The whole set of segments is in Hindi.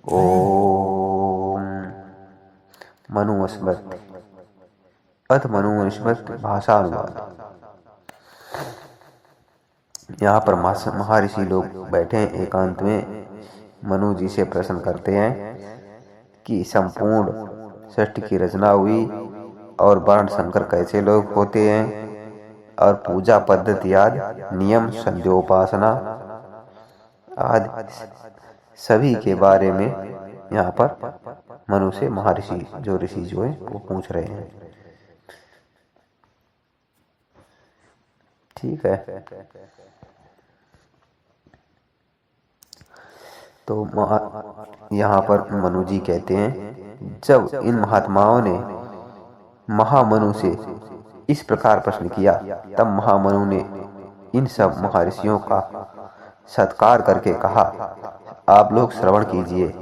ओम मनुस्मृति अथ मनुस्मृति भाषानुवाद। यहाँ पर महर्षि लोग बैठे एकांत में मनु जी से प्रश्न करते हैं कि संपूर्ण सृष्टि की रचना हुई और वर्ण संकर कैसे लोग होते हैं और पूजा पद्धति आदि नियम संध्योपासना आदि सभी के बारे में यहाँ पर मनु से महर्षि जो ऋषि जो है वो पूछ रहे हैं। ठीक है, तो यहाँ पर मनु जी कहते हैं, जब इन महात्माओं ने महामनु से इस प्रकार प्रश्न किया तब महामनु ने इन सब महर्षियों का सत्कार करके कहा, आप लोग श्रवण कीजिए।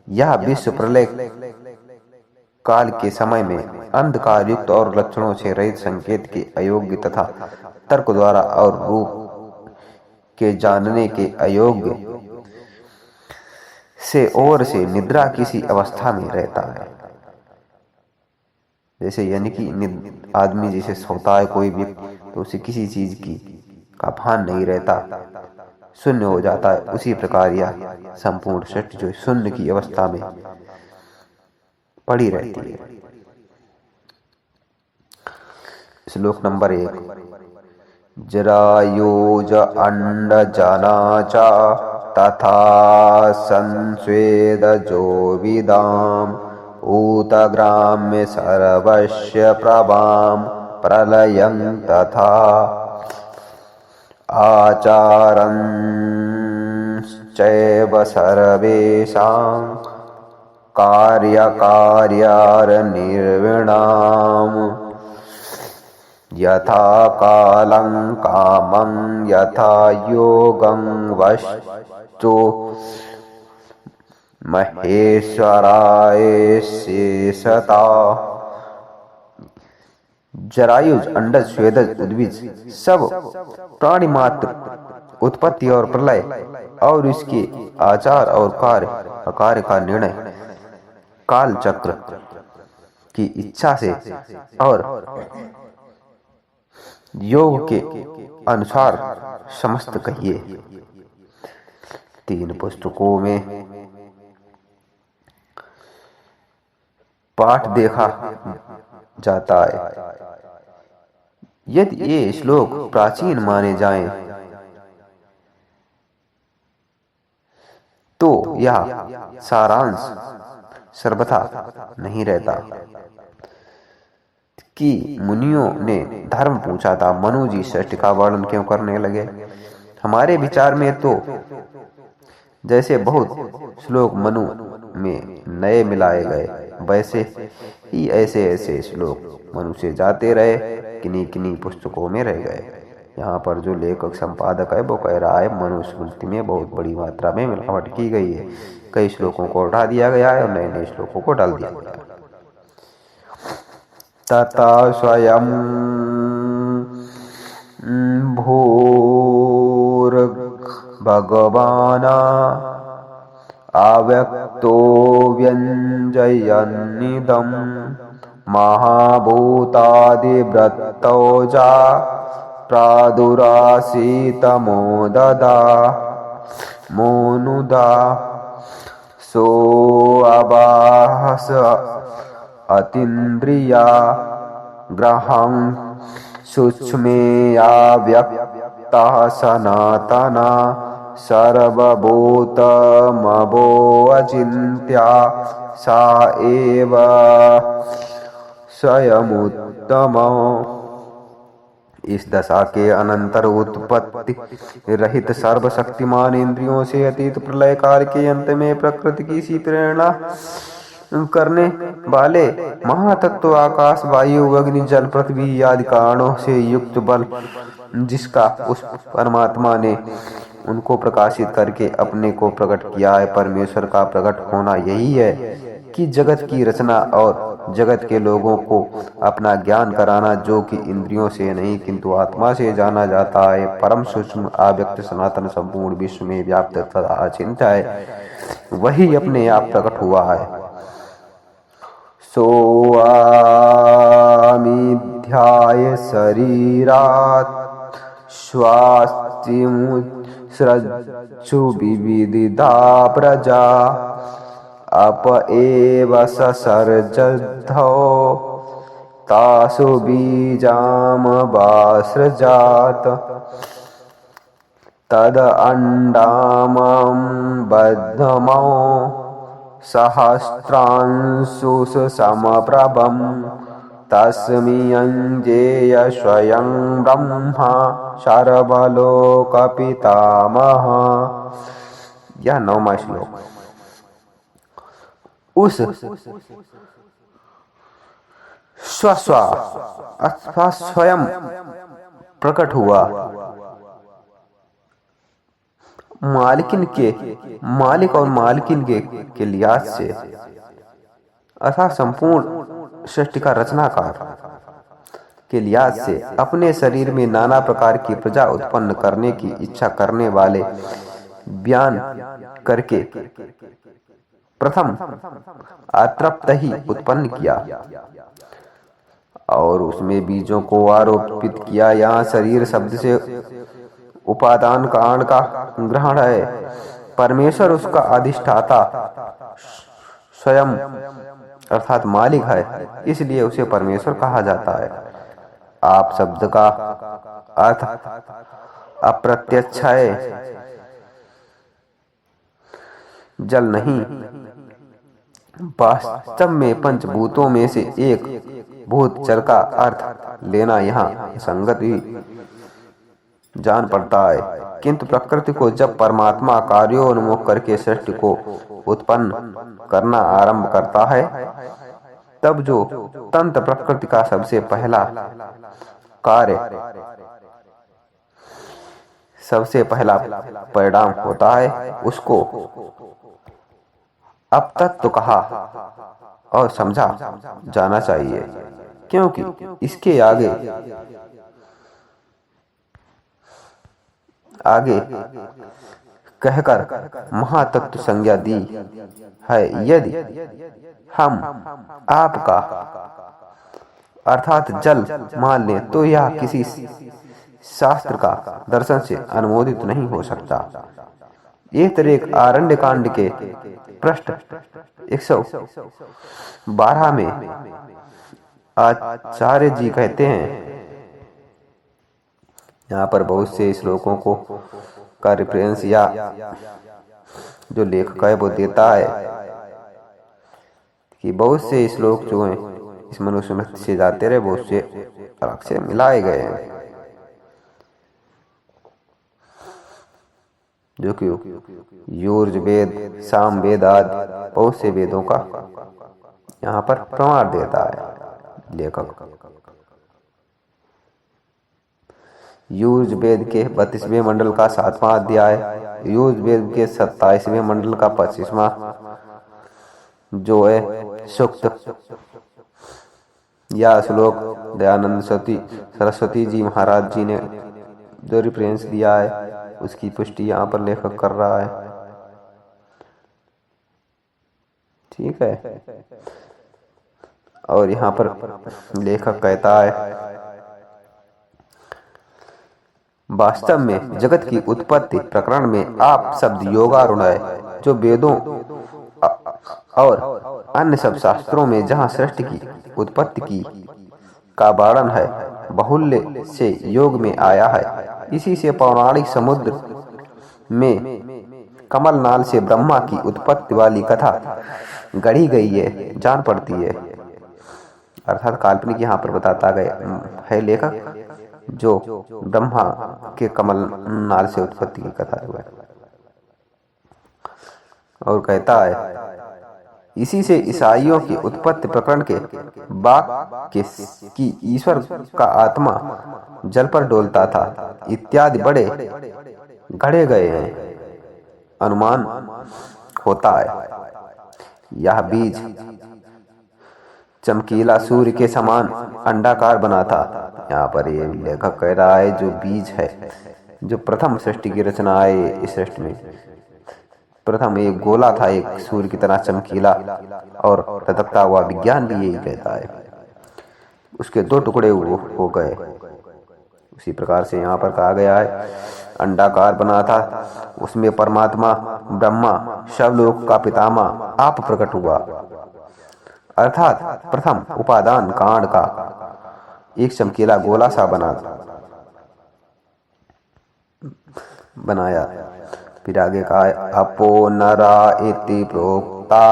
यह विश्व प्रलय काल के समय में अंधकार युक्त और लक्षणों से रहित संकेत के अयोग्य तथा तर्क द्वारा और रूप के जानने के अयोग्य से और से निद्रा किसी अवस्था में रहता है। जैसे यानी कि आदमी जैसे सोता है कोई व्यक्ति तो उसे किसी चीज की का भान नहीं रहता, शून्य हो जाता है। उसी प्रकार यह संपूर्ण सृष्टि जो शून्य की अवस्था में पड़ी रहती है। श्लोक नंबर 1। जरायुज अंड जनाचा तथा संस्वेद जो विदाम ऊतग्राम्य सर्वस्य प्रभाम प्रलयं तथा आचारं चैव सर्वेषां कार्यकार्यार निर्विणाम यथा कालं कामं यथा योगं वश्चो महेश्वराय शेषता। जरायुज अंडज स्वेदज उद्भिज सब प्राणी मात्र उत्पत्ति और प्रलय और इसके आचार और कार्य का निर्णय काल चक्र की इच्छा से और योग के अनुसार समस्त कहिए। 3 पुस्तकों में पाठ देखा जाता है। यदि ये श्लोक प्राचीन माने जाएं तो यह सारांश सर्वथा नहीं रहता कि मुनियों ने धर्म पूछा था, मनु जी सृष्टि का वर्णन क्यों करने लगे। हमारे विचार में तो जैसे बहुत श्लोक मनु में नए मिलाए गए वैसे ही ऐसे श्लोक मनु से जाते रहे, किन्हीं पुस्तकों में रह गए। यहाँ पर जो लेखक संपादक है वो कह रहा है मनुस्मृति में बहुत बड़ी मात्रा में मिलावट की गई है। कई श्लोकों को उठा दिया गया है और नए श्लोकों को डाल दिया गया है। तथा स्वयं भूर भगवाना अव्यक्तो व्यंजयन्निदं महाभूतादिवृत्तौजा प्रादुरासीतमोददा मोनुदा सो अबाहस अतीन्द्रिया ग्रहं सूक्ष्मेया व्यक्ता सनातना सर्वभूतमभो अचिन्त्या सा एव स्वयमुत्तम। इस दशा के अनंतर उत्पत्ति रहित सर्वशक्तिमान इंद्रियों से अतीत प्रलय काल के अंत में प्रकृति की सी प्रेरणा करने वाले महातत्व आकाश वायु अग्नि जल पृथ्वी आदि कारणों से युक्त बल जिसका उस परमात्मा ने उनको प्रकाशित करके अपने को प्रकट किया है। परमेश्वर का प्रकट होना यही है कि जगत की रचना और जगत के लोगों को अपना ज्ञान कराना, जो कि इंद्रियों से नहीं किंतु आत्मा से जाना जाता है। परम सूक्ष्म अव्यक्त सनातन संपूर्ण विश्व में व्याप्त तथा अचिंत्य है। वही अपने आप प्रकट हुआ है। सोऽमीध्याय शरीरात् स्वास्तिमुत्सृज्य विविदिता प्रजा अप एव ससर्जद्धो तासु बीजामवासृजात तद अंडामं बद्धमो सहस्रांशु समप्रभं तस्मिञ्जेय स्वयं ब्रह्मा सर्वलोकपितामह। यह 9वां श्लोक। उस स्वस्व अथवा स्वयं प्रकट हुआ मालिक और मालिकिन के लिहाज से अर्थात संपूर्ण सृष्टि का रचनाकार के लिहाज से अपने शरीर में नाना प्रकार की प्रजा उत्पन्न करने की इच्छा करने वाले बयान करके प्रथम अतृप्त ही उत्पन्न किया और उसमें बीजों को आरोपित किया। यहाँ शरीर शब्द से उपादान कांड का ग्रहण है। परमेश्वर उसका अधिष्ठाता स्वयं अर्थात मालिक है, इसलिए उसे परमेश्वर कहा जाता है। आप शब्द का अर्थ अप्रत्यक्ष है, जल नहीं। वास्तव में पंचभूतों में से एक भूत जल का अर्थ लेना यहाँ संगत ही जान पड़ता है, किंतु प्रकृति को जब परमात्मा कार्योन्मुख करके सृष्टि को उत्पन्न करना आरंभ करता है, तब जो तंत्र प्रकृति का सबसे पहला कार्य, सबसे पहला परिणाम होता है, उसको अब तक तो कहा और समझा जाना चाहिए, क्योंकि इसके आगे कहकर महातत्व संज्ञा दी है। यदि हम आपका अर्थात जल मान लें तो यह किसी शास्त्र का दर्शन से अनुमोदित नहीं हो सकता। एक तरह आरण्य कांड के पृष्ठ 112 में आचार्य जी कहते हैं, यहाँ पर बहुत से श्लोकों को का रेफरेंस या जो लेखक है वो देता है कि बहुत से श्लोक जो हैं इस मनुस्मृति से जाते रहे, बहुत से अलग से मिलाए गए हैं, जो कि यजुर्वेद, सामवेद आदि बहुत से वेदों का यहाँ पर प्रमाण देता है लेखक। यजुर्वेद के 32वें मंडल का 7वां अध्याय, यजुर्वेद के 27वें मंडल का 25वां जो है सूक्त या श्लोक दयानंद सरस्वती जी महाराज जी ने जो रेफरेंस दिया है, उसकी पुष्टि यहाँ पर लेखक कर रहा है। ठीक है। और यहाँ पर लेखक कहता है, वास्तव में जगत की उत्पत्ति प्रकरण में आप शब्द योगारूढ़ है, जो वेदों और अन्य सब शास्त्रों में जहाँ सृष्टि की उत्पत्ति की का वर्णन है, बाहुल्य से योग में आया है। इसी से पौराणिक समुद्र में कमल नाल से ब्रह्मा की उत्पत्ति वाली कथा गढ़ी गई है, जान पड़ती है। अर्थात काल्पनिक यहाँ पर बताता गया है लेखक, जो ब्रह्मा के कमल नाल से उत्पत्ति की कथा जो है। और कहता है, इसी से ईसाइयों की उत्पत्ति प्रकरण के वाक्य की ईश्वर का आत्मा जल पर डोलता था इत्यादि बड़े गढ़े गए हैं, अनुमान होता है। यह बीज चमकीला सूर्य के समान अंडाकार बना था। यहाँ पर ये लेखक कह रहा है, जो बीज है, जो प्रथम सृष्टि की रचना है इस सृष्टि में, प्रथम एक गोला था, एक सूर्य की तरह चमकीला और ततकता हुआ। विज्ञान भी यही कहता है। उसके दो टुकड़े हो गए। उसी प्रकार से यहाँ पर कहा गया है, अंडाकार बना था, उसमें परमात्मा ब्रह्मा शवलोक का पितामह आप प्रकट हुआ। अर्थात प्रथम उपादान कांड का एक चमकीला गोला सा बनाया। फिर आगे कहा है, अपो नरा इति प्रोक्ता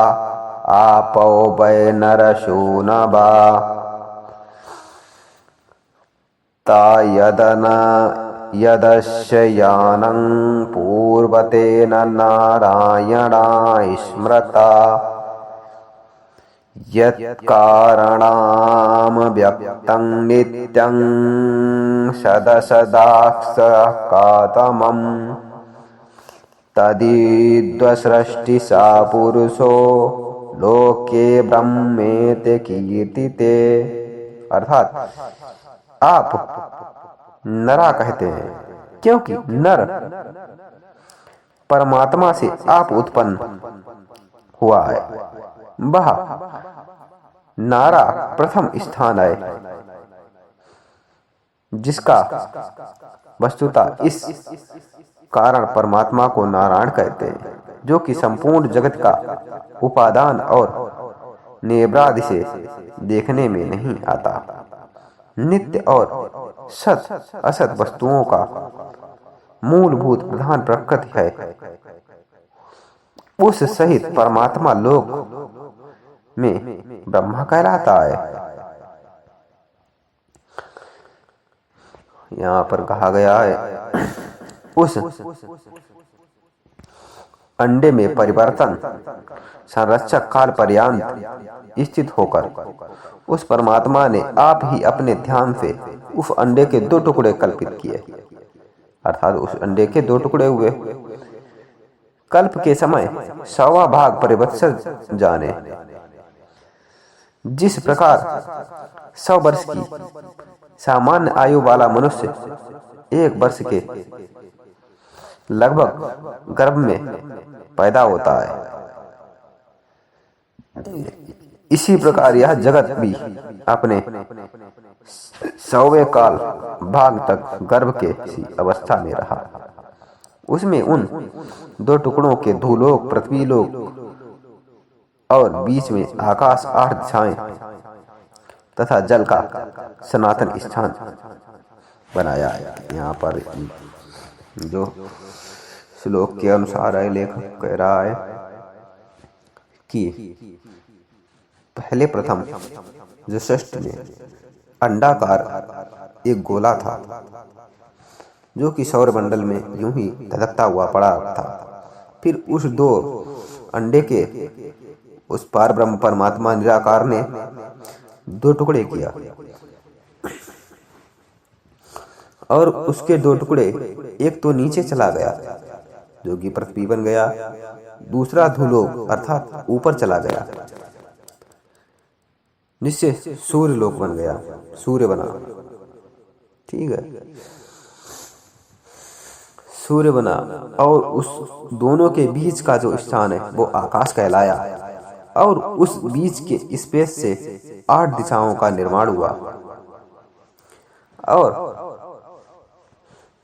आपो वै नरशो नभा ता यदश्ययानं पूर्वतेन नारायणा स्मृता यत्कारणं व्यक्तं नित्यं सदसदाक्षकातमं तदिद्वसृष्टिसा पुरुषो लोके ब्रह्मेति कीर्तिते। अर्थात आप नरा कहते हैं क्योंकि नर परमात्मा से आप उत्पन्न हुआ है। वह नारा प्रथम स्थान है, जिसका वस्तुतः इस कारण परमात्मा को नारायण कहते हैं, जो कि संपूर्ण जगत का उपादान और नेब्रादि से देखने में नहीं आता। नित्य और सत असत वस्तुओं का मूलभूत प्रधान प्रकृति है। उस सहित परमात्मा लोक में ब्रह्मा कहलाता है। यहाँ पर कहा गया है, उस अंडे में परिवर्तन संरक्षक काल पर्यंत स्थित होकर उस परमात्मा ने आप ही अपने ध्यान से उस अंडे के दो टुकड़े कल्पित किए। अर्थात उस अंडे के दो टुकड़े हुए। कल्प के समय 100वां भाग परिवत्सर जाने। जिस प्रकार 100 वर्ष की सामान्य आयु वाला मनुष्य 1 वर्ष के लगभग गर्भ में पैदा होता है, इसी प्रकार यह जगत भी अपने 100वें काल भाग तक गर्भ के सी अवस्था में रहा। उसमें उन दो टुकड़ों के धूलोक, पृथ्वीलोक और बीच में आकाश 8 दिशाएं तथा जल का सनातन स्थान बनाया है। यहाँ पर जो श्लोक के अनुसार है, लेखक कह रहा है कि पहले प्रथम जो सृष्टि में अंडाकार एक गोला था, जो कि सौर मंडल में यूं ही धधकता हुआ पड़ा था। फिर उस 2 अंडे के उस पार ब्रह्म परमात्मा निराकार ने 2 टुकड़े किया और उसके 2 टुकड़े, एक तो नीचे चला गया जो कि पृथ्वी बन गया, दूसरा धूलोक अर्थात ऊपर चला गया जिससे सूर्य लोक बन गया, सूर्य बना। ठीक है, सूर्य बना और उस दोनों के बीच का जो स्थान है वो आकाश कहलाया और उस बीच के स्पेस से 8 दिशाओं का निर्माण हुआ और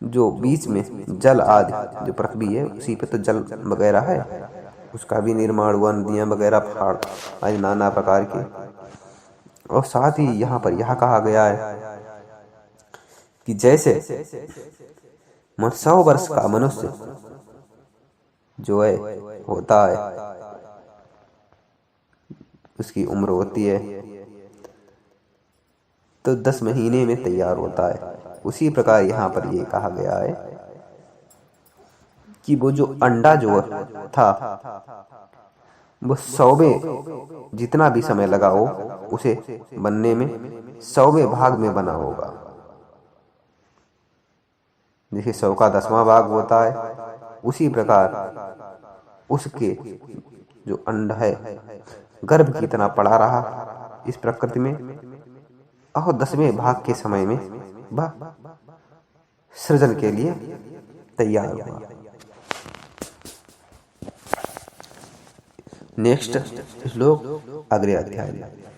जो बीच में जल आदि जो पृथ्वी है उसी पे तो जल वगैरह है, उसका भी निर्माण हुआ, नदियां वगैरह, पहाड़ आदि नाना प्रकार के। और साथ ही यहाँ पर यह कहा गया है कि जैसे 100 वर्ष का मनुष्य जो है होता है, उसकी उम्र होती है तो 10 महीने में तैयार होता है। उसी प्रकार यहाँ पर ये कहा गया है कि वो जो अंडा जो था वो 100वें जितना भी समय लगा हो उसे बनने में 100वें भाग में बना होगा। जैसे 100 का 10वां भाग होता है, उसी प्रकार उसके जो अंड है गर्भ की तरह पड़ा रहा इस प्रकृति में और 10वें भाग के समय में वह सृजन के लिए तैयार हुआ। नेक्स्ट श्लोक अगले अध्याय में।